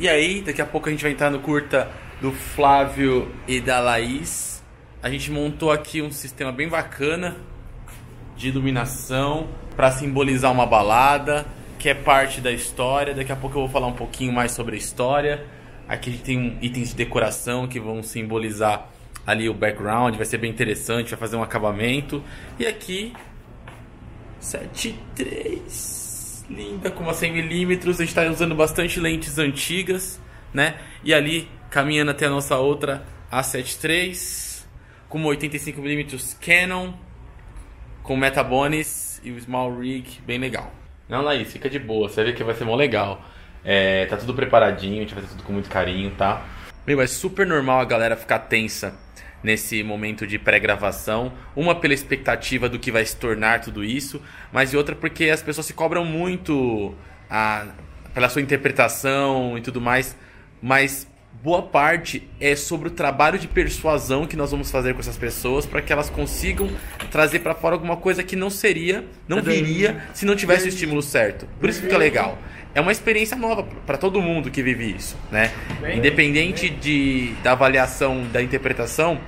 E aí, daqui a pouco a gente vai entrar no curta do Flávio e da Laís. A gente montou aqui um sistema bem bacana de iluminação para simbolizar uma balada, que é parte da história. Daqui a pouco eu vou falar um pouquinho mais sobre a história. Aqui a gente tem itens de decoração que vão simbolizar ali o background, vai ser bem interessante, vai fazer um acabamento. E aqui 7.3, linda, com uma 100mm, a gente está usando bastante lentes antigas, né? E ali, caminhando até a nossa outra A7 com uma 85mm Canon, com Metabones e o Small Rig, bem legal. Não, Laís, fica de boa, você vai ver que vai ser mó legal. Tá tudo preparadinho, a gente vai fazer tudo com muito carinho, tá? Meu, é super normal a galera ficar tensa nesse momento de pré-gravação. Uma pela expectativa do que vai se tornar tudo isso, mas e outra porque as pessoas se cobram muito pela sua interpretação e tudo mais. Mas boa parte é sobre o trabalho de persuasão que nós vamos fazer com essas pessoas para que elas consigam trazer para fora alguma coisa que não viria se não tivesse o estímulo certo. Por isso fica legal. É uma experiência nova para todo mundo que vive isso, né? Independente da avaliação da interpretação,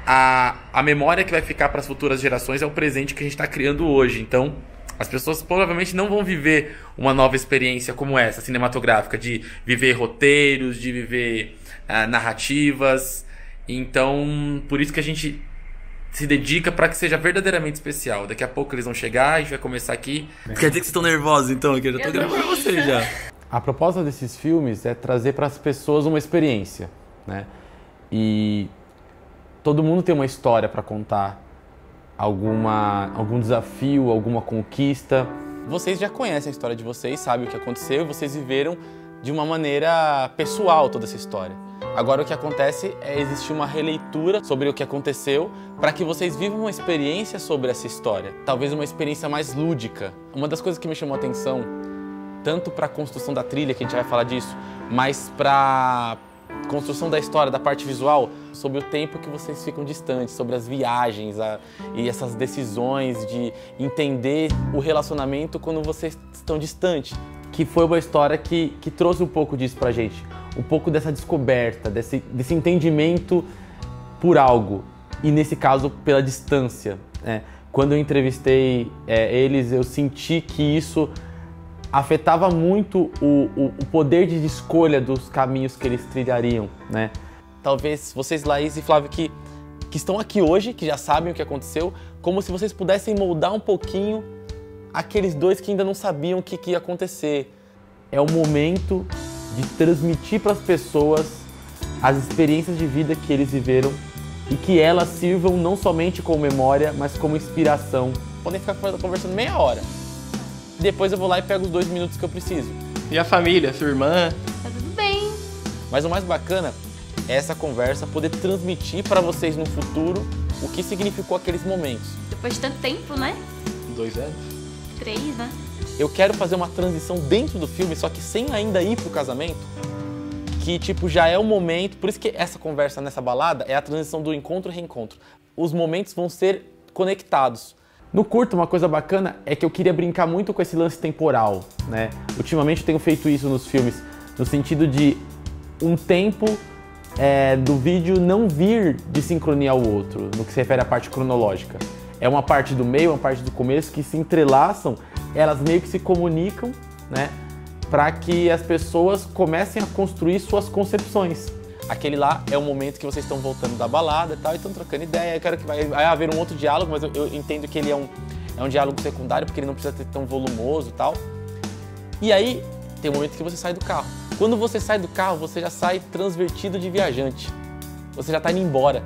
a memória que vai ficar para as futuras gerações é o presente que a gente está criando hoje. Então, as pessoas provavelmente não vão viver uma nova experiência como essa, cinematográfica, de viver roteiros, de viver narrativas. Então, por isso que a gente se dedica para que seja verdadeiramente especial. Daqui a pouco eles vão chegar, a gente vai começar aqui. Quer dizer que vocês estão nervosos, então? Que eu já tô gravando vocês já. A proposta desses filmes é trazer para as pessoas uma experiência, né? E todo mundo tem uma história para contar, algum desafio, alguma conquista. Vocês já conhecem a história de vocês, sabem o que aconteceu e vocês viveram de uma maneira pessoal toda essa história. Agora o que acontece é existir uma releitura sobre o que aconteceu para que vocês vivam uma experiência sobre essa história. Talvez uma experiência mais lúdica. Uma das coisas que me chamou a atenção, tanto para a construção da trilha, que a gente vai falar disso, mas para construção da história, da parte visual, sobre o tempo que vocês ficam distantes, sobre as viagens e essas decisões de entender o relacionamento quando vocês estão distantes. Que foi uma história que trouxe um pouco disso pra gente. Um pouco dessa descoberta, desse entendimento por algo. E nesse caso, pela distância. Quando eu entrevistei eles, eu senti que isso afetava muito o poder de escolha dos caminhos que eles trilhariam, né? Talvez vocês, Laís e Flávio, que estão aqui hoje, que já sabem o que aconteceu, como se vocês pudessem moldar um pouquinho aqueles dois que ainda não sabiam o que ia acontecer. É o momento de transmitir para as pessoas as experiências de vida que eles viveram e que elas sirvam não somente como memória, mas como inspiração. Podem ficar conversando meia hora. Depois eu vou lá e pego os 2 minutos que eu preciso. E a família, sua irmã? Tá tudo bem. Mas o mais bacana é essa conversa poder transmitir para vocês no futuro o que significou aqueles momentos. Depois de tanto tempo, né? 2 anos? 3, né? Eu quero fazer uma transição dentro do filme, só que sem ainda ir pro casamento, que tipo já é o momento, por isso que essa conversa nessa balada é a transição do encontro e reencontro. Os momentos vão ser conectados. No curto, uma coisa bacana é que eu queria brincar muito com esse lance temporal, né? Ultimamente eu tenho feito isso nos filmes, no sentido de um tempo do vídeo não vir de sincronia ao outro, no que se refere à parte cronológica. É uma parte do meio, uma parte do começo que se entrelaçam, elas meio que se comunicam, né? Para que as pessoas comecem a construir suas concepções. Aquele lá é o momento que vocês estão voltando da balada e tal, e estão trocando ideia. Eu quero que vai haver um outro diálogo, mas eu entendo que ele é um diálogo secundário, porque ele não precisa ser tão volumoso e tal. E aí, tem um momento que você sai do carro. Quando você sai do carro, você já sai transvertido de viajante. Você já tá indo embora.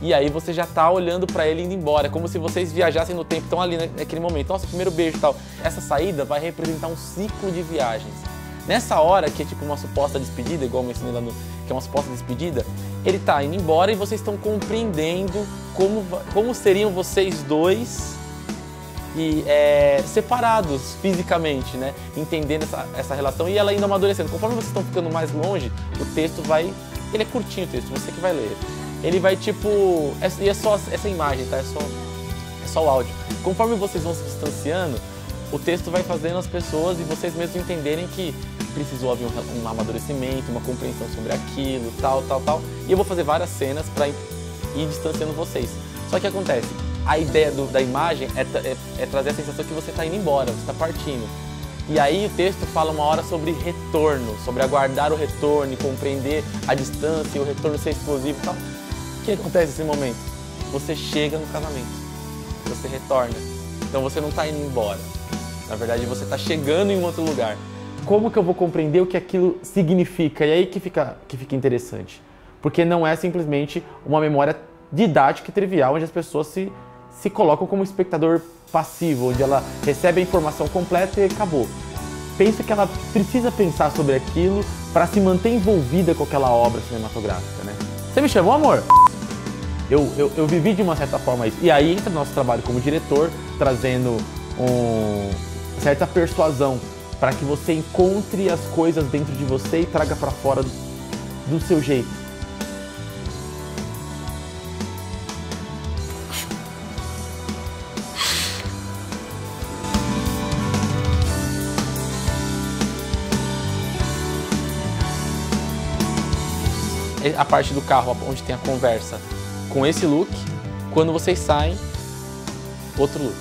E aí você já tá olhando pra ele indo embora, como se vocês viajassem no tempo, estão ali naquele momento. Nossa, primeiro beijo e tal. Essa saída vai representar um ciclo de viagens. Nessa hora, que é tipo uma suposta despedida, igual eu mencionei lá que é uma suposta despedida, ele tá indo embora e vocês estão compreendendo como seriam vocês dois separados fisicamente, né? Entendendo essa relação e ela ainda amadurecendo. Conforme vocês estão ficando mais longe, o texto vai... Ele é curtinho o texto, você que vai ler. Ele vai tipo... E é só essa imagem, tá? É só o áudio. Conforme vocês vão se distanciando, o texto vai fazendo as pessoas e vocês mesmos entenderem que precisou haver um amadurecimento, uma compreensão sobre aquilo, tal. E eu vou fazer várias cenas para ir distanciando vocês. Só que acontece, a ideia da imagem é trazer a sensação que você está indo embora, você está partindo. E aí o texto fala uma hora sobre retorno, sobre aguardar o retorno e compreender a distância e o retorno ser explosivo e tal. O que acontece nesse momento? Você chega no casamento, você retorna. Então você não está indo embora. Na verdade, você está chegando em um outro lugar. Como que eu vou compreender o que aquilo significa? E aí que fica interessante. Porque não é simplesmente uma memória didática e trivial, onde as pessoas se colocam como espectador passivo, onde ela recebe a informação completa e acabou. Pensa que ela precisa pensar sobre aquilo para se manter envolvida com aquela obra cinematográfica, né? Você me chamou, amor? Eu vivi de uma certa forma isso. E aí entra o nosso trabalho como diretor, trazendo certa persuasão para que você encontre as coisas dentro de você e traga para fora do seu jeito. A parte do carro onde tem a conversa com esse look, quando vocês saem, outro look.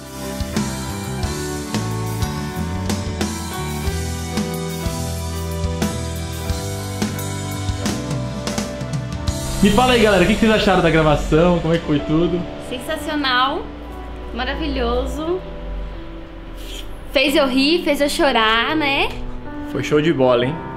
Me fala aí, galera, o que vocês acharam da gravação? Como é que foi tudo? Sensacional, maravilhoso. Fez eu rir, fez eu chorar, né? Foi show de bola, hein?